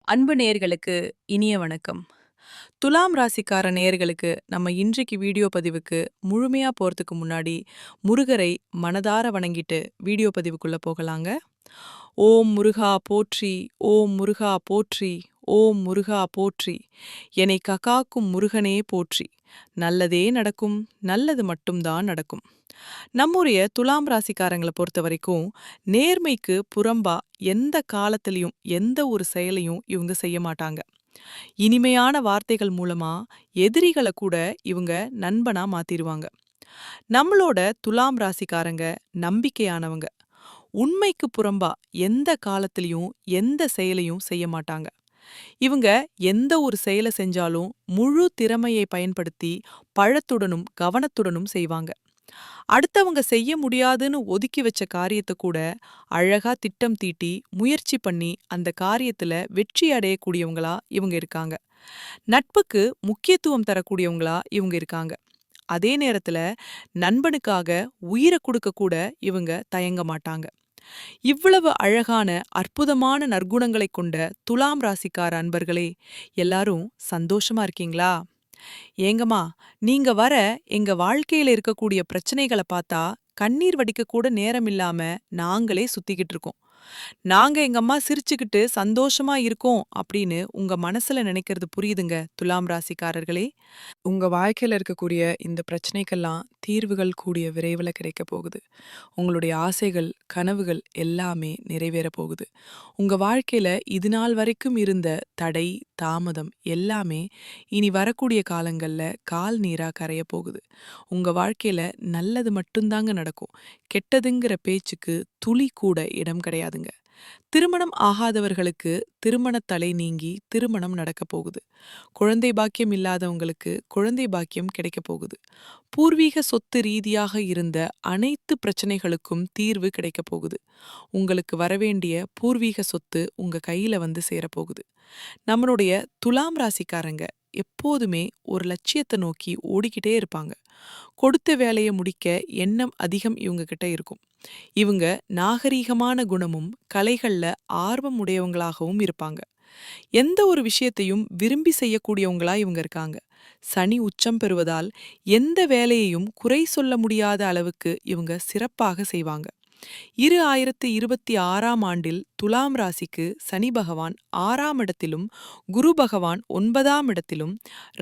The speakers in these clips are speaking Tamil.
அன்பு நேயர்களுக்கு இனிய வணக்கம். துலாம் ராசிக்கார நேயர்களுக்கு நம்ம இன்றைக்கு வீடியோ பதிவுக்கு முழுமையா போறதுக்கு முன்னாடி முருகரை மனதார வணங்கிட்டு வீடியோ பதிவுக்குள்ள போகலாங்க. ஓம் முருகா போற்றி, ஓம் முருகா போற்றி, ஓம் முருகா போற்றி. என்னை ககாக்கும் முருகனே போற்றி. நல்லதே நடக்கும், நல்லது மட்டும்தான் நடக்கும். நம்முடைய துலாம் ராசிக்காரங்களை பொறுத்த வரைக்கும் நேர்மைக்கு புறம்பா எந்த காலத்திலையும் எந்த ஒரு செயலையும் இவங்க செய்ய மாட்டாங்க. இனிமையான வார்த்தைகள் மூலமா எதிரிகளை கூட இவங்க நண்பனா மாத்திருவாங்க. நம்மளோட துலாம் ராசிக்காரங்க நம்பிக்கையானவங்க. உண்மைக்கு புறம்பா எந்த காலத்திலையும் எந்த செயலையும் செய்ய மாட்டாங்க. இவங்க எந்த ஒரு செயலை செஞ்சாலும் முழு திறமையை பயன்படுத்தி பழத்துடனும் கவனத்துடனும் செய்வாங்க. அடுத்தவங்க செய்ய முடியாதுன்னு ஒதுக்கி வச்ச காரியத்தை கூட அழகா திட்டம் தீட்டி முயற்சி பண்ணி அந்த காரியத்துல வெற்றி அடையக்கூடியவங்களா இவங்க இருக்காங்க. நட்புக்கு முக்கியத்துவம் தரக்கூடியவங்களா இவங்க இருக்காங்க. அதே நேரத்துல நண்பனுக்காக உயிரை கொடுக்க கூட இவங்க தயங்க மாட்டாங்க. இவ்வளவு அழகான அற்புதமான நற்குணங்களை கொண்ட துலாம் ராசிக்கார அன்பர்களே, எல்லாரும் சந்தோஷமா இருக்கீங்களா? ஏங்கம்மா, நீங்க வர எங்க வாழ்க்கையில இருக்கக்கூடிய பிரச்சனைகள பார்த்தா கண்ணீர் வடிக்க கூட நேரம் இல்லாம நாங்களே சுத்திக்கிட்டு இருக்கோம். நாங்க எங்க அம்மா சிரிச்சுக்கிட்டு சந்தோஷமா இருக்கோம் அப்படின்னு உங்க மனசுல நினைக்கிறது புரியுதுங்க துலாம் ராசிக்காரர்களே. உங்க வாழ்க்கையில இருக்கக்கூடிய இந்த பிரச்சனைக்கெல்லாம் தீர்வுகள் கூடிய விரைவில் கிடைக்க போகுது. உங்களுடைய ஆசைகள், கனவுகள் எல்லாமே நிறைவேற போகுது. உங்க வாழ்க்கையில இது நாள் வரைக்கும் இருந்த தடை, தாமதம் எல்லாமே இனி வரக்கூடிய காலங்கள்ல கால் நீரா கரைய போகுது. உங்க வாழ்க்கையில நல்லது மட்டும்தாங்க நடக்கும். கெட்டதுங்கிற பேச்சுக்கு துளி கூட இடம் கிடையாதுங்க. திருமணம் ஆகாதவர்களுக்கு திருமணத் தடை நீங்கி திருமணம் நடக்க போகுது. குழந்தை பாக்கியம் இல்லாதவங்களுக்கு குழந்தை பாக்கியம் கிடைக்க போகுது. பூர்வீக சொத்து ரீதியாக இருந்த அனைத்து பிரச்சனைகளுக்கும் தீர்வு கிடைக்க போகுது. உங்களுக்கு வரவேண்டிய பூர்வீக சொத்து உங்க கையில வந்து சேரப்போகுது. நம்மளுடைய துலாம் ராசிக்காரங்க எப்போதுமே ஒரு லட்சியத்தை நோக்கி ஓடிக்கிட்டே இருப்பாங்க. கொடுத்த வேலையை முடிக்க எண்ணம் அதிகம் இவங்க கிட்ட இருக்கும். இவங்க நாகரீகமான குணமும் கலைகள்ல ஆர்வம் உடையவங்களாகவும் இருப்பாங்க. எந்த ஒரு விஷயத்தையும் விரும்பி செய்யக்கூடியவங்களா இவங்க இருக்காங்க. சனி உச்சம் பெறுவதால் எந்த வேலையையும் குறை சொல்ல முடியாத அளவுக்கு இவங்க சிறப்பாக செய்வாங்க. 2026ஆம் ஆண்டில் துலாம் ராசிக்கு சனி பகவான் 6ஆம் இடத்திலும், குரு பகவான் 9ஆம் இடத்திலும்,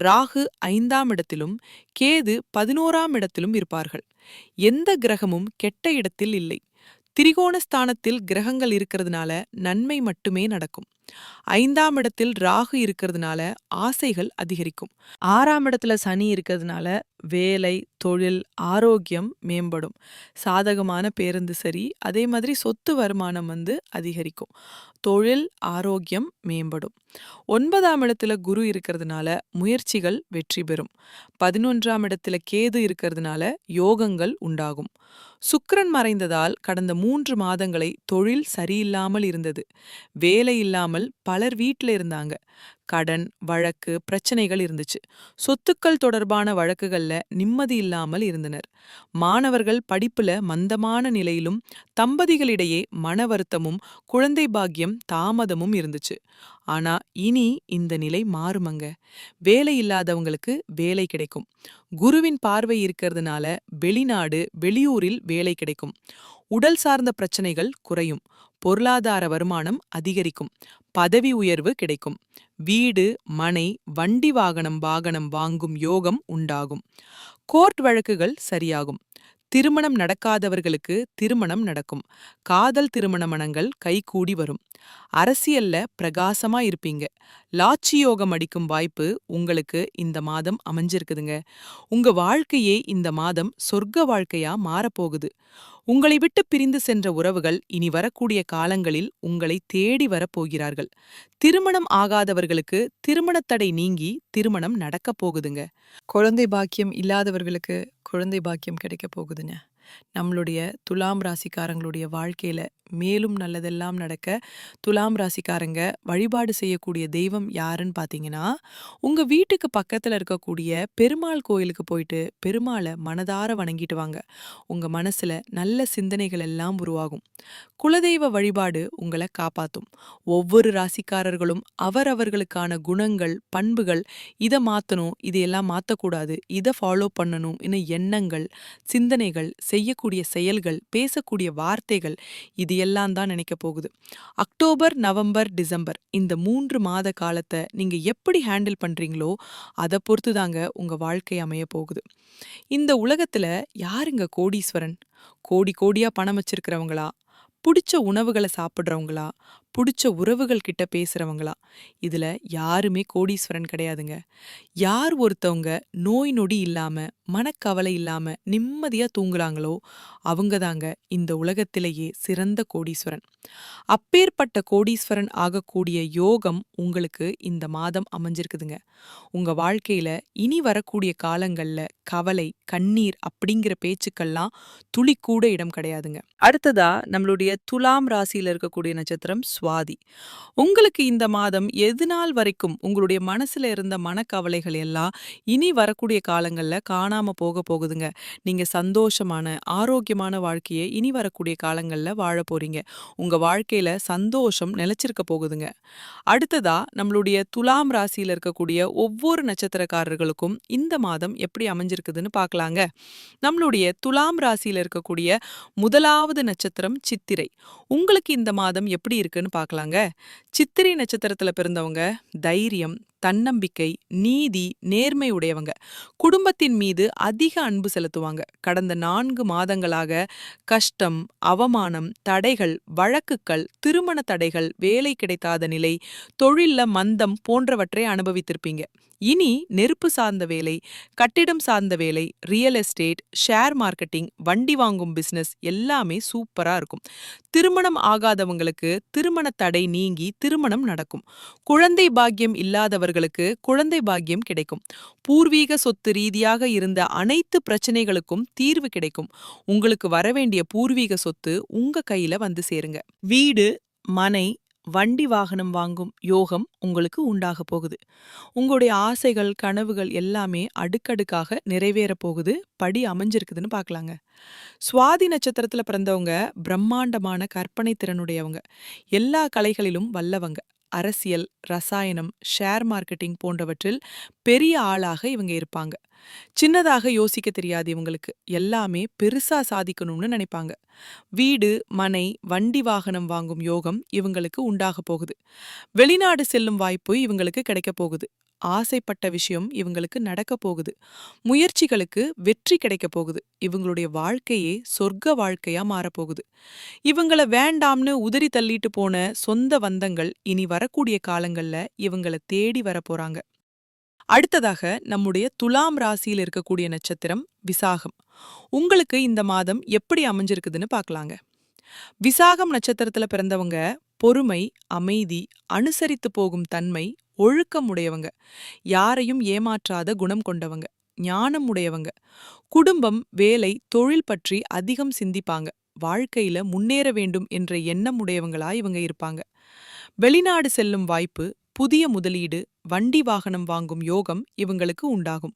ராகு 5ஆம் இடத்திலும், கேது 11ஆம் இடத்திலும் இருப்பார்கள். எந்த கிரகமும் கெட்ட இடத்தில் இல்லை. திரிகோணஸ்தானத்தில் கிரகங்கள் இருக்கிறதுனால நன்மை மட்டுமே நடக்கும். 5ஆம் இடத்தில் ராகு இருக்கிறதுனால ஆசைகள் அதிகரிக்கும். 6ஆம் இடத்துல சனி இருக்கிறதுனால வேலை, தொழில், ஆரோக்கியம் மேம்படும். சாதகமான பேருந்து சரி, அதே மாதிரி சொத்து வருமானம் அதிகரிக்கும். தொழில், ஆரோக்கியம் மேம்படும். 9ஆம் இடத்துல குரு இருக்கிறதுனால முயற்சிகள் வெற்றி பெறும். 11ஆம் இடத்துல கேது இருக்கிறதுனால யோகங்கள் உண்டாகும். சுக்கிரன் மறைந்ததால் கடந்த 3 மாதங்களை தொழில் சரியில்லாமல் இருந்தது. வேலை இல்லாமல் பலர் வீட்ல இருந்தாங்க. கடன், வழக்கு, பிரச்சனைகள் இருந்துச்சு. சொத்துக்கள் தொடர்பான வழக்குகள்ல நிம்மதி இல்லாமல் இருந்தனர். மாணவர்கள் படிப்புல மந்தமான நிலையிலும், தம்பதிகளிடையே மன வருத்தமும், குழந்தை பாக்கியம் தாமதமும் இருந்துச்சு. ஆனா இனி இந்த நிலை மாறுமங்க. வேலை இல்லாதவங்களுக்கு வேலை கிடைக்கும். குருவின் பார்வை இருக்கிறதுனால வெளிநாடு, வெளியூரில் வேலை கிடைக்கும். உடல் சார்ந்த பிரச்சனைகள் குறையும். பொருளாதார வருமானம் அதிகரிக்கும். பதவி உயர்வு கிடைக்கும். வீடு, மனை, வண்டி வாகனம் வாங்கும் யோகம் உண்டாகும். கோர்ட் வழக்குகள் சரியாகும். திருமணம் நடக்காதவர்களுக்கு திருமணம் நடக்கும். காதல் திருமண மனங்கள் கைகூடி வரும். அரசியல்ல பிரகாசமா இருப்பீங்க. லாட்சி யோகம் அடிக்கும் வாய்ப்பு உங்களுக்கு இந்த மாதம் அமைஞ்சிருக்குதுங்க. உங்க வாழ்க்கையே இந்த மாதம் சொர்க்க வாழ்க்கையா மாறப்போகுது. உங்களை விட்டு பிரிந்து சென்ற உறவுகள் இனி வரக்கூடிய காலங்களில் உங்களை தேடி வரப்போகிறார்கள். திருமணம் ஆகாதவர்களுக்கு திருமணத் தடை நீங்கி திருமணம் நடக்க போகுதுங்க. குழந்தை பாக்கியம் இல்லாதவர்களுக்கு குழந்தை பாக்கியம் கிடைக்க போகுதுங்க. நம்மளுடைய துலாம் ராசிக்காரங்களுடைய வாழ்க்கையில மேலும் நல்லதெல்லாம் நடக்க துலாம் ராசிக்காரங்க வழிபாடு செய்யக்கூடிய தெய்வம் யாருன்னு பார்த்தீங்கன்னா, உங்க வீட்டுக்கு பக்கத்துல இருக்கக்கூடிய பெருமாள் கோயிலுக்கு போயிட்டு பெருமாளை மனதார வணங்கிட்டு வாங்க. உங்க மனசுல நல்ல சிந்தனைகள் எல்லாம் உருவாகும். குலதெய்வ வழிபாடு உங்களை காப்பாத்தும். ஒவ்வொரு ராசிக்காரர்களும் அவரவர்களுக்கான குணங்கள், பண்புகள், இதை மாத்தணும், இதையெல்லாம் மாத்தக்கூடாது, இதை ஃபாலோ பண்ணணும் எண்ணங்கள், சிந்தனைகள், செய்யக்கூடிய செயல்கள், பேசக்கூடிய வார்த்தைகள், இது எல்லாம் தான் நினைக்க போகுது. அக்டோபர், நவம்பர், டிசம்பர் இந்த 3 மாத காலத்தை நீங்க எப்படி ஹேண்டில் பண்றீங்களோ அதை பொறுத்து தாங்க உங்க வாழ்க்கை அமைய போகுது. இந்த உலகத்துல யாருங்க கோடீஸ்வரன்? கோடி கோடியா பணம் வச்சிருக்கிறவங்களா? புடிச்ச உணவுகளை சாப்பிட்றவங்களா? புடிச்ச உறவுகள் கிட்ட பேசுறவங்களா? இதுல யாருமே கோடீஸ்வரன் கிடையாதுங்க. யார் ஒருத்தவங்க நோய் நொடி இல்லாம, மனக்கவலை இல்லாம நிம்மதியா தூங்குறாங்களோ அவங்க தாங்க இந்த உலகத்திலேயே சிறந்த கோடீஸ்வரன். அப்பேற்பட்ட கோடீஸ்வரன் ஆகக்கூடிய யோகம் உங்களுக்கு இந்த மாதம் அமைஞ்சிருக்குதுங்க. உங்க வாழ்க்கையில இனி வரக்கூடிய காலங்கள்ல கவலை, கண்ணீர் அப்படிங்கிற பேச்சுக்கள்லாம் துளி கூட இடம் கிடையாதுங்க. அடுத்ததா நம்மளுடைய துலாம் ராசியில இருக்கக்கூடிய நட்சத்திரம் சுவாதி. உங்களுக்கு இந்த மாதம் எதுநாள் வரைக்கும் உங்களுடைய மனசுல இருந்த மனக்கவலைகள் எல்லாம் இனி வரக்கூடிய காலங்கள்ல காணாம போக போகுதுங்க. நீங்க சந்தோஷமான, ஆரோக்கியமான வாழ்க்கையை இனி வரக்கூடிய காலங்கள்ல வாழ போறீங்க. உங்க வாழ்க்கையில சந்தோஷம் நிலைச்சிருக்க போகுதுங்க. அடுத்ததா நம்மளுடைய துலாம் ராசியில இருக்கக்கூடிய ஒவ்வொரு நட்சத்திரக்காரர்களுக்கும் இந்த மாதம் எப்படி அமைஞ்சிருக்குதுன்னு பார்க்கலாங்க. நம்மளுடைய துலாம் ராசியில இருக்கக்கூடிய முதலாவது நட்சத்திரம் சித்திரை. உங்களுக்கு இந்த மாதம் எப்படி இருக்குன்னு பார்க்கலாங்க. சித்திரை நட்சத்திரத்துல பிறந்தவங்க தைரியம், தன்னம்பிக்கை, நீதி, நேர்மை உடையவங்க. குடும்பத்தின் மீது அதிக அன்பு செலுத்துவாங்க. கடந்த 4 மாதங்களாக கஷ்டம், அவமானம், தடைகள், வழக்குகள், திருமண தடைகள், வேலை கிடைக்காத நிலை, தொழில்ல மந்தம் போன்றவற்றை அனுபவித்திருப்பீங்க. இனி நெருப்பு சார்ந்த வேலை, கட்டிடம் சார்ந்த வேலை, ரியல் எஸ்டேட், ஷேர் மார்க்கெட்டிங், வண்டி வாங்கும் பிசினஸ் எல்லாமே சூப்பரா இருக்கும். திருமணம் ஆகாதவங்களுக்கு திருமண தடை நீங்கி திருமணம் நடக்கும். குழந்தை பாக்கியம் இல்லாதவர்களுக்கு குழந்தை பாக்கியம் கிடைக்கும். பூர்வீக சொத்து ரீதியாக இருந்த அனைத்து பிரச்சனைகளுக்கும் தீர்வு கிடைக்கும். உங்களுக்கு வரவேண்டிய பூர்வீக சொத்து உங்க கையில வந்து சேருங்க. வீடு, மனை, வண்டி வாகனம் வாங்கும் யோகம் உங்களுக்கு உண்டாக போகுது. உங்களுடைய ஆசைகள், கனவுகள் எல்லாமே அடுக்கடுக்காக நிறைவேற போகுது. படி அமைஞ்சிருக்குதுன்னு பார்க்கலாங்க. சுவாதி நட்சத்திரத்துல பிறந்தவங்க பிரம்மாண்டமான கற்பனை திறனுடையவங்க. எல்லா கலைகளிலும் வல்லவங்க. அரசியல், ரசாயனம், ஷேர் மார்க்கெட்டிங் போன்றவற்றில் பெரிய ஆளாக இவங்க இருப்பாங்க. சின்னதாக யோசிக்க தெரியாது இவங்களுக்கு. எல்லாமே பெருசா சாதிக்கணும்னு நினைப்பாங்க. வீடு, மனை, வண்டி வாகனம் வாங்கும் யோகம் இவங்களுக்கு உண்டாக போகுது. வெளிநாடு செல்லும் வாய்ப்பு இவங்களுக்கு கிடைக்க போகுது. ஆசைப்பட்ட விஷயம் இவங்களுக்கு நடக்க போகுது. முயற்சிகளுக்கு வெற்றி கிடைக்க போகுது. இவங்களுடைய வாழ்க்கையே சொர்க்க வாழ்க்கையா மாறப்போகுது. இவங்கள வேண்டாம்னு உதறி தள்ளிட்டு போன சொந்த பந்தங்கள் இனி வரக்கூடிய காலங்கள்ல இவங்கள தேடி வரப்போறாங்க. அடுத்ததாக நம்முடைய துலாம் ராசியில் இருக்கக்கூடிய நட்சத்திரம் விசாகம். உங்களுக்கு இந்த மாதம் எப்படி அமைஞ்சிருக்குதுன்னு பார்க்கலாங்க. விசாகம் நட்சத்திரத்துல பிறந்தவங்க பொறுமை, அமைதி, அனுசரித்து போகும் தன்மை, ஒழுக்கம் உடையவங்க. யாரையும் ஏமாற்றாத குணம் கொண்டவங்க. ஞானம் உடையவங்க. குடும்பம், வேலை, தொழில் பற்றி அதிகம் சிந்திப்பாங்க. வாழ்க்கையில முன்னேற வேண்டும் என்ற எண்ணம் உடையவங்களா இவங்க இருப்பாங்க. வெளிநாடு செல்லும் வாய்ப்பு, புதிய முதலீடு, வண்டி வாகனம் வாங்கும் யோகம் இவங்களுக்கு உண்டாகும்.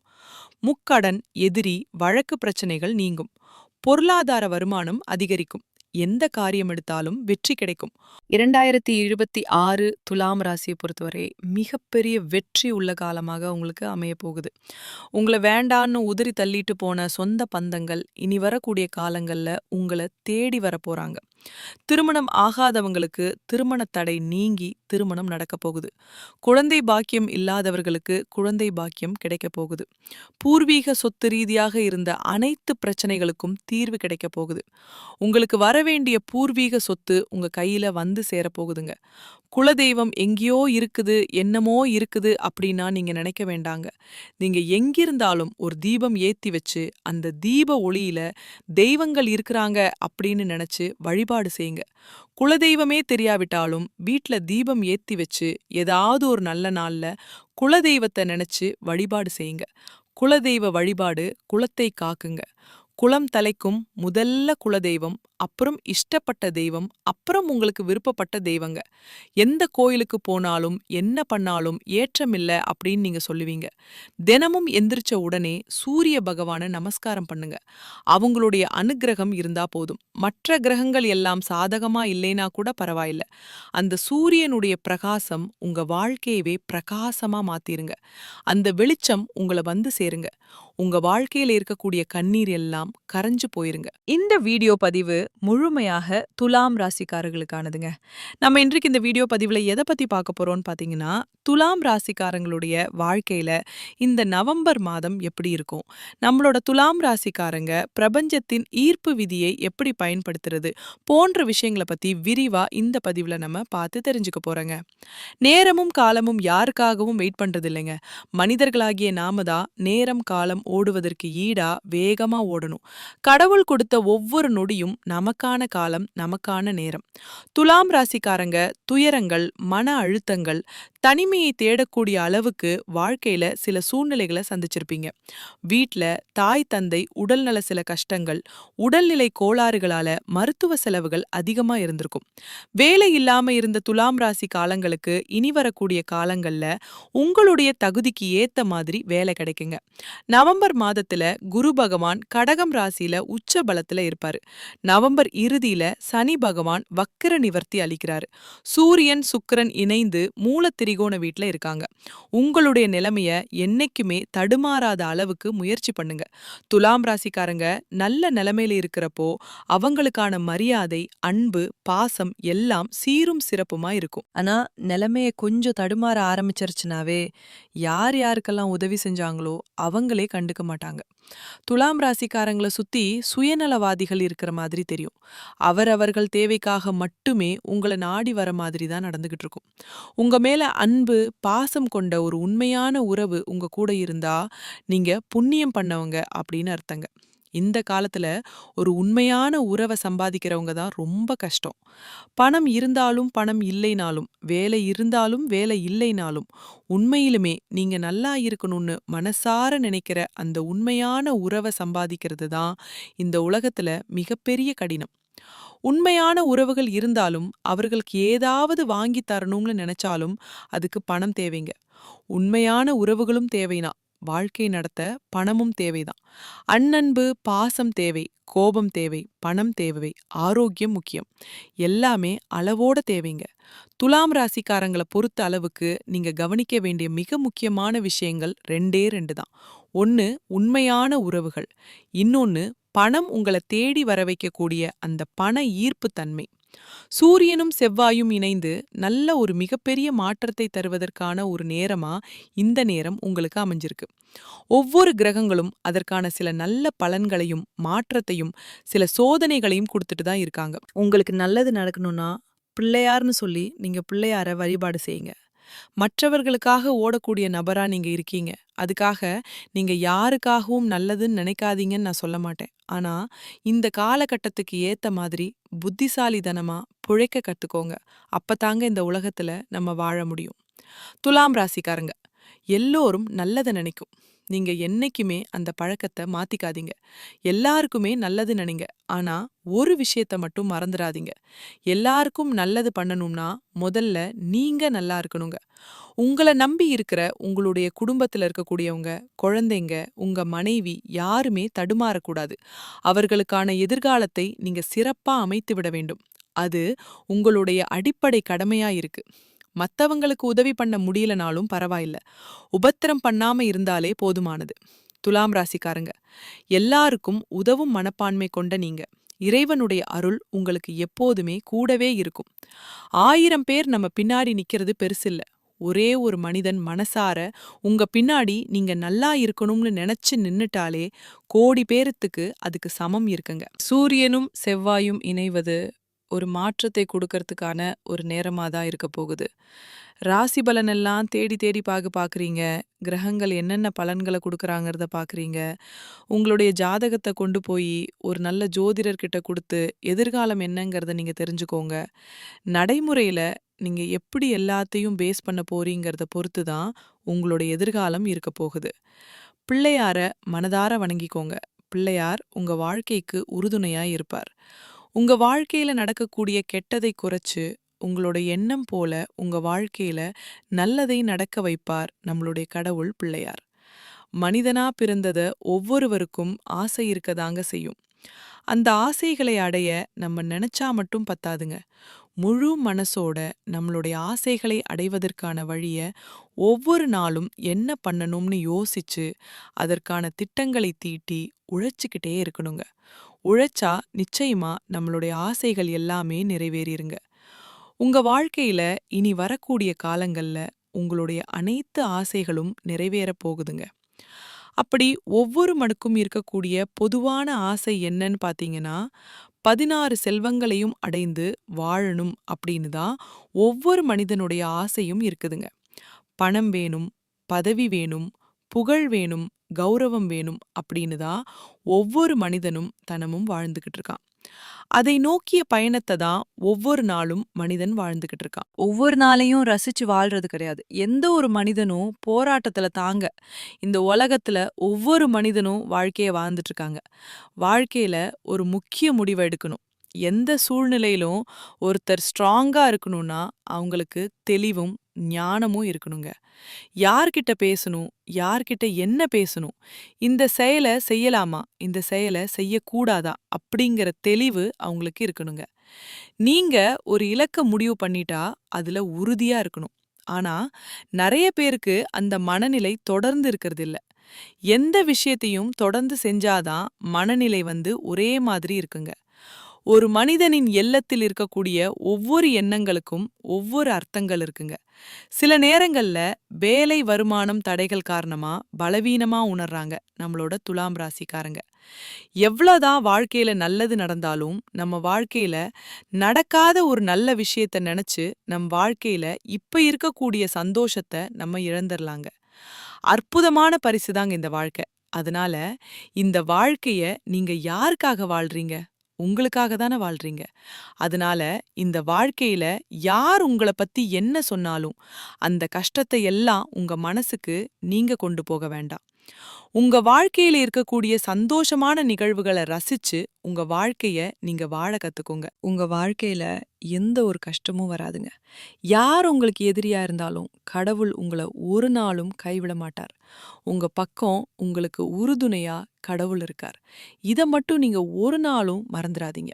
முக்கடன், எதிரி, வழக்கு பிரச்சனைகள் நீங்கும். பொருளாதார வருமானம் அதிகரிக்கும். எந்த காரியம் எடுத்தாலும் வெற்றி கிடைக்கும். 2026 துலாம் ராசியை பொறுத்தவரை மிகப்பெரிய வெற்றி உள்ள காலமாக உங்களுக்கு அமைய போகுது. உங்களை வேண்டான்னு உதறி தள்ளிட்டு போன சொந்த பந்தங்கள் இனி வரக்கூடிய காலங்கள்ல உங்களை தேடி வர போறாங்க. திருமணம் ஆகாதவங்களுக்கு திருமண தடை நீங்கி திருமணம் நடக்க போகுது. குழந்தை பாக்கியம் இல்லாதவர்களுக்கு குழந்தை பாக்கியம் கிடைக்க போகுது. பூர்வீக சொத்து ரீதியாக இருந்த அனைத்து பிரச்சனைகளுக்கும் தீர்வு கிடைக்க போகுது. உங்களுக்கு வரவேண்டிய பூர்வீக சொத்து உங்க கையில வந்து சேரப்போகுதுங்க. குலதெய்வம் எங்கேயோ இருக்குது, என்னமோ இருக்குது அப்படின்னா நீங்க நினைக்க வேண்டாங்க. நீங்க எங்கிருந்தாலும் ஒரு தீபம் ஏத்தி வச்சு அந்த தீப ஒளியில தெய்வங்கள் இருக்கிறாங்க அப்படின்னு நினைச்சு வழிபாடு செய்யுங்க. குலதெய்வமே தெரியாவிட்டாலும் வீட்ல தீபம் ஏத்தி வச்சு ஏதாவது ஒரு நல்ல நாள்ல குலதெய்வத்தை நினைச்சு வழிபாடு செய்யுங்க. குலதெய்வ வழிபாடு குலத்தை காக்குங்க. குலம் தலைக்கும் முதல்ல குலதெய்வம், அப்புறம் இஷ்டப்பட்ட தெய்வம், அப்புறம் உங்களுக்கு விருப்பப்பட்ட தெய்வங்க. எந்த கோயிலுக்கு போனாலும் என்ன பண்ணாலும் ஏற்றமில்ல அப்படின்னு நீங்க சொல்லுவீங்க. தினமும் எந்திரிச்ச உடனே சூரிய பகவானை நமஸ்காரம் பண்ணுங்க. அவங்களுடைய அனுக்கிரகம் இருந்தா போதும். மற்ற கிரகங்கள் எல்லாம் சாதகமா இல்லைனா கூட பரவாயில்ல. அந்த சூரியனுடைய பிரகாசம் உங்க வாழ்க்கையவே பிரகாசமா மாத்திருங்க. அந்த வெளிச்சம் உங்களை வந்து சேருங்க. உங்க வாழ்க்கையில இருக்கக்கூடிய கண்ணீர் எல்லாம் கரைஞ்சு போயிருங்க. இந்த வீடியோ பதிவு முழுமையாக துலாம் ராசிக்காரர்களுக்கானதுங்க. நம்ம இன்றைக்கு இந்த வீடியோ பதிவுல எதை பத்தி பார்க்க போறோம்னு பாத்தீங்கன்னா, துலாம் ராசிக்காரங்களுடைய வாழ்க்கையில இந்த நவம்பர் மாதம் எப்படி இருக்கும், நம்மளோட துலாம் ராசிக்காரங்க பிரபஞ்சத்தின் ஈர்ப்பு விதியை எப்படி பயன்படுத்துறது போன்ற விஷயங்களை பத்தி விரிவா இந்த பதிவுல நம்ம பார்த்து தெரிஞ்சுக்க போறோங்க. நேரமும் காலமும் யாருக்காகவும் வெயிட் பண்றது இல்லைங்க. மனிதர்களாகிய நாம தான் நேரம் காலம் ஓடுவதற்கு ஈடா வேகமா ஓடணும். கடவுள் கொடுத்த ஒவ்வொரு நொடியும் நமக்கான காலம், நமக்கான நேரம். துலாம் ராசிக்காரங்க துயரங்கள், மன அழுத்தங்கள், தனிமையை தேடக்கூடிய அளவுக்கு வாழ்க்கையில சில சூழ்நிலைகளை சந்திச்சிருப்பீங்க. வீட்ல தாய் தந்தை உடல்நல சில கஷ்டங்கள், உடல்நிலை கோளாறுகளால மருத்துவ செலவுகள் அதிகமா இருந்திருக்கும். வேலை இல்லாம இருந்த துலாம் ராசி காலங்களுக்கு இனி வரக்கூடிய காலங்கள்ல உங்களுடைய தகுதிக்கு ஏத்த மாதிரி வேலை கிடைக்குங்க. நவம்பர் மாதத்துல குரு பகவான் கடகம் ராசியில உச்ச பலத்துல இருப்பாரு. நவம்பர் இறுதியில சனி பகவான் வக்கிர நிவர்த்தி அளிக்கிறாரு. சூரியன் சுக்கிரன் இணைந்து மூல திரிகோண வீட்ல இருக்காங்க. உங்களுடைய நிலைமைய என்னைக்குமே தடுமாறாத அளவுக்கு முயற்சி பண்ணுங்க. துலாம் ராசிக்காரங்க நல்ல நிலைமையில இருக்கிறப்போ அவங்களுக்கான மரியாதை, அன்பு, பாசம் எல்லாம் சீரும் சிறப்புமா இருக்கும். ஆனா நிலைமைய கொஞ்சம் தடுமாற ஆரம்பிச்சிருச்சுனாவே யார் யாருக்கெல்லாம் உதவி செஞ்சாங்களோ அவங்களே கண்டுக்க மாட்டாங்க. துலாம் ராசிக்காரங்களை சுத்தி சுயநலவாதிகள் இருக்கிற மாதிரி தெரியும். அவரவர்கள் தேவைக்காக மட்டுமே உங்களை நாடி வர மாதிரி தான் நடந்துகிட்டு இருக்கும். உங்க மேல அன்பு, பாசம் கொண்ட ஒரு உண்மையான உறவு உங்க கூட இருந்தா நீங்க புண்ணியம் பண்ணவங்க அப்படின்னு அர்த்தங்க. இந்த காலத்துல ஒரு உண்மையான உறவை சம்பாதிக்கிறவங்க தான் ரொம்ப கஷ்டம். பணம் இருந்தாலும் பணம் இல்லைனாலும், வேலை இருந்தாலும் வேலை இல்லைனாலும், உண்மையிலுமே நீங்க நல்லா இருக்கணும்னு மனசார நினைக்கிற அந்த உண்மையான உறவை சம்பாதிக்கிறது தான் இந்த உலகத்துல மிகப்பெரிய கடினம். உண்மையான உறவுகள் இருந்தாலும் அவர்களுக்கு ஏதாவது வாங்கி தரணும்னு நினைச்சாலும் அதுக்கு பணம் தேவைங்க. உண்மையான உறவுகளும் தேவைதான். வாழ்க்கை நடத்த பணமும் தேவைதான். அன்பு, பாசம் தேவை, கோபம் தேவை, பணம் தேவை, ஆரோக்கியம் முக்கியம். எல்லாமே அளவோட தேவைங்க. துலாம் ராசிக்காரங்களை பொறுத்த அளவுக்கு நீங்க கவனிக்க வேண்டிய மிக முக்கியமான விஷயங்கள் ரெண்டே ரெண்டு தான். ஒன்னு உண்மையான உறவுகள், இன்னொன்னு பணம் உங்களை தேடி வர வைக்கக்கூடிய அந்த பண ஈர்ப்பு தன்மை. சூரியனும் செவ்வாயும் இணைந்து நல்ல ஒரு மிகப்பெரிய மாற்றத்தை தருவதற்கான ஒரு நேரமா இந்த நேரம் உங்களுக்கு அமைஞ்சிருக்கு. ஒவ்வொரு கிரகங்களும் அதற்கான சில நல்ல பலன்களையும் மாற்றத்தையும் சில சோதனைகளையும் கொடுத்துட்டு தான் இருக்காங்க. உங்களுக்கு நல்லது நடக்கணும்னா பிள்ளையார்னு சொல்லி நீங்க பிள்ளையார வழிபாடு செய்யுங்க. மற்றவர்களுக்காக ஓடக்கூடிய நபரா நீங்க இருக்கீங்க. அதுக்காக நீங்க யாருக்காகவும் நல்லதுன்னு நினைக்காதீங்கன்னு நான் சொல்ல மாட்டேன். ஆனா இந்த காலகட்டத்துக்கு ஏத்த மாதிரி புத்திசாலித்தனமா பிழைக்க கத்துக்கோங்க. அப்பதாங்க இந்த உலகத்துல நம்ம வாழ முடியும். துலாம் ராசிக்காரங்க எல்லோரும் நல்லதை நினைக்கும். நீங்க என்னைக்குமே அந்த பழக்கத்தை மாத்திக்காதீங்க. எல்லாருக்குமே நல்லது நினைங்க. ஆனா ஒரு விஷயத்த மட்டும் மறந்துடாதீங்க. எல்லாருக்கும் நல்லது பண்ணணும்னா முதல்ல நீங்க நல்லா இருக்கணுங்க. உங்களை நம்பி இருக்கிற உங்களுடைய குடும்பத்துல இருக்கக்கூடியவங்க, குழந்தைங்க, உங்க மனைவி யாருமே தடுமாறக்கூடாது. அவர்களுக்கான எதிர்காலத்தை நீங்க சிறப்பா அமைத்து விட வேண்டும். அது உங்களுடைய அடிப்படை கடமையா இருக்கு. மத்தவங்களுக்கு உதவி பண்ண முடியலனாலும் பரவாயில்ல, உபத்திரம் பண்ணாம இருந்தாலே போதுமானது. துலாம் ராசிக்காரங்க எல்லாருக்கும் உதவும் மனப்பான்மை கொண்ட நீங்க. இறைவனுடைய அருள் உங்களுக்கு எப்போதுமே கூடவே இருக்கும். 1000 பேர் நம்ம பின்னாடி நிக்கிறது பெருசில்ல. ஒரே ஒரு மனிதன் மனசார உங்க பின்னாடி நீங்க நல்லா இருக்கணும்னு நினைச்சு நின்னுட்டாலே கோடி பேரத்துக்கு அதுக்கு சமம் இருக்குங்க. சூரியனும் செவ்வாயும் இணைவது ஒரு மாற்றத்தை கொடுக்கறதுக்கான ஒரு நேரமா தான் இருக்க போகுது. ராசி பலனெல்லாம் தேடி தேடி பார்க்குறீங்க. கிரகங்கள் என்னென்ன பலன்களை கொடுக்குறாங்கிறத பார்க்குறீங்க. உங்களுடைய ஜாதகத்தை கொண்டு போய் ஒரு நல்ல ஜோதிடர்கிட்ட கொடுத்து எதிர்காலம் என்னங்கிறத நீங்க தெரிஞ்சுக்கோங்க. நடைமுறையில நீங்க எப்படி எல்லாத்தையும் பேஸ் பண்ண போறீங்கிறத பொறுத்து தான் உங்களுடைய எதிர்காலம் இருக்க போகுது. பிள்ளையார மனதார வணங்கிக்கோங்க. பிள்ளையார் உங்க வாழ்க்கைக்கு உறுதுணையா இருப்பார். உங்க வாழ்க்கையில நடக்கக்கூடிய கெட்டதை குறைச்சு, உங்களோட எண்ணம் போல உங்க வாழ்க்கையில நல்லதை நடக்க வைப்பார் நம்மளுடைய கடவுள் பிள்ளையார். மனிதனா பிறந்தத ஒவ்வொருவருக்கும் ஆசை இருக்கதாங்க செய்யும். அந்த ஆசைகளை அடைய நம்ம நினைச்சா மட்டும் பத்தாதுங்க. முழு மனசோட நம்மளுடைய ஆசைகளை அடைவதற்கான வழிய ஒவ்வொரு நாளும் என்ன பண்ணணும்னு யோசிச்சு அதற்கான திட்டங்களை தீட்டி உழைச்சுக்கிட்டே இருக்கணுங்க. உழைச்சா நிச்சயமா நம்மளுடைய ஆசைகள் எல்லாமே நிறைவேறிருங்க. உங்க வாழ்க்கையில இனி வரக்கூடிய காலங்கள்ல உங்களுடைய அனைத்து ஆசைகளும் நிறைவேறப் போகுதுங்க. அப்படி ஒவ்வொரு மனுக்கும் இருக்கக்கூடிய பொதுவான ஆசை என்னன்னு பாத்தீங்கன்னா, 16 செல்வங்களையும் அடைந்து வாழணும் அப்படின்னு தான் ஒவ்வொரு மனிதனுடைய ஆசையும் இருக்குதுங்க. பணம் வேணும், பதவி வேணும், புகழ் வேணும், கௌரவம் வேணும் அப்படின்னு தான் ஒவ்வொரு மனிதனும் தினமும் வாழ்ந்துகிட்டு இருக்கான். அதை நோக்கிய பயணத்தை தான் ஒவ்வொரு நாளும் மனிதன் வாழ்ந்துகிட்டு இருக்கான். ஒவ்வொரு நாளையும் ரசிச்சு வாழ்றது கிடையாது. எந்த ஒரு மனிதனும் போராட்டத்துல தாங்க இந்த உலகத்துல ஒவ்வொரு மனிதனும் வாழ்க்கைய வாழ்ந்துட்டு இருக்காங்க. வாழ்க்கையில ஒரு முக்கிய முடிவை எடுக்கணும். எந்த சூழ்நிலையிலும் ஒருத்தர் ஸ்ட்ராங்கா இருக்கணும்னா அவங்களுக்கு தெளிவும் ஞானமும் இருக்கணுங்க. யார்கிட்ட பேசணும், யார்கிட்ட என்ன பேசணும், இந்த செயலை செய்யலாமா, இந்த செயலை செய்யக்கூடாதா அப்படிங்கிற தெளிவு அவங்களுக்கு இருக்கணுங்க. நீங்க ஒரு இலக்க முடிவு பண்ணிட்டா அதுல உறுதியா இருக்கணும். ஆனா நிறைய பேருக்கு அந்த மனநிலை தொடர்ந்து இருக்கிறது இல்ல. எந்த விஷயத்தையும் தொடர்ந்து செஞ்சாதான் மனநிலை ஒரே மாதிரி இருக்குங்க. ஒரு மனிதனின் எண்ணத்தில் இருக்கக்கூடிய ஒவ்வொரு எண்ணங்களுக்கும் ஒவ்வொரு அர்த்தங்கள் இருக்குங்க. சில நேரங்கள்ல வேலை வருமானம் தடைகள் காரணமா பலவீனமா உணர்றாங்க நம்மளோட துலாம் ராசிக்காரங்க. எவ்வளவுதான் வாழ்க்கையில நல்லது நடந்தாலும் நம்ம வாழ்க்கையில நடக்காத ஒரு நல்ல விஷயத்த நினைச்சு நம் வாழ்க்கையில இப்ப இருக்கக்கூடிய சந்தோஷத்தை நம்ம இழந்துடலாங்க. அற்புதமான பரிசுதாங்க இந்த வாழ்க்கை. அதனால இந்த வாழ்க்கைய நீங்க யாருக்காக வாழ்றீங்க? உங்களுக்காக தானே வாழ்றீங்க. அதனால இந்த வாழ்க்கையில யார் உங்கள பத்தி என்ன சொன்னாலும் அந்த கஷ்டத்தை எல்லாம் உங்க மனசுக்கு நீங்க கொண்டு போக வேண்டாம். உங்க வாழ்க்கையில இருக்கக்கூடிய சந்தோஷமான நிகழ்வுகளை ரசிச்சு உங்க வாழ்க்கைய நீங்க வாழ கத்துக்கோங்க. உங்க வாழ்க்கையில எந்த ஒரு கஷ்டமும் வராதுங்க. யார் உங்களுக்கு எதிரியா இருந்தாலும் கடவுள் உங்கள ஒரு நாளும் கைவிட மாட்டார். உங்க பக்கம் உங்களுக்கு உறுதுணையா கடவுள் இருக்கார். இத மட்டும் நீங்க ஒரு நாளும் மறந்துடாதீங்க.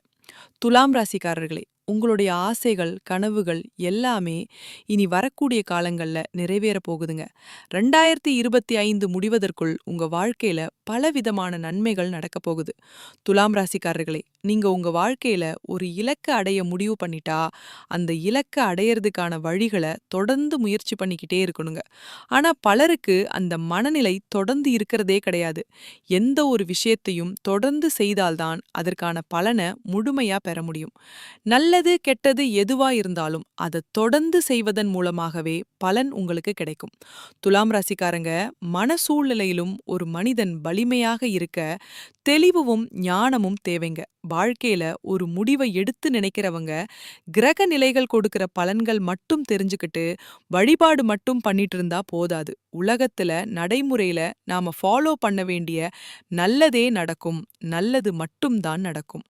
துலாம் ராசிக்காரர்களே, உங்களுடைய ஆசைகள், கனவுகள் எல்லாமே இனி வரக்கூடிய காலங்கள்ல நிறைவேற போகுதுங்க. 2025 முடிவதற்குள் உங்க வாழ்க்கையில பலவிதமான நன்மைகள் நடக்க போகுது. துலாம் ராசிக்காரர்களே, நீங்க உங்க வாழ்க்கையில ஒரு இலக்க அடைய முடிவு பண்ணிட்டா, அந்த இலக்க அடையறதுக்கான வழிகளை தொடர்ந்து முயற்சி பண்ணிக்கிட்டே இருக்கணுங்க. ஆனா பலருக்கு அந்த மனநிலை தொடர்ந்து இருக்கிறதே கிடையாது. எந்த ஒரு விஷயத்தையும் தொடர்ந்து செய்தால்தான் அதற்கான பலனை முழுமையா பெற முடியும். நல்லது கெட்டது எதுவா இருந்தாலும் அதை தொடர்ந்து செய்வதன் மூலமாகவே பலன் உங்களுக்கு கிடைக்கும். துலாம் ராசிக்காரங்க, மன சூழ்நிலையிலும் ஒரு மனிதன் வலிமையாக இருக்க தெளிவும் ஞானமும் தேவைங்க. வாழ்க்கையில ஒரு முடிவை எடுத்து நினைக்கிறவங்க கிரக நிலைகள் கொடுக்கிற பலன்கள் மட்டும் தெரிஞ்சுக்கிட்டு வழிபாடு மட்டும் பண்ணிட்டு இருந்தா போதாது. உலகத்துல நடைமுறையில நாம ஃபாலோ பண்ண வேண்டிய நல்லதே நடக்கும். நல்லது மட்டும்தான் நடக்கும்.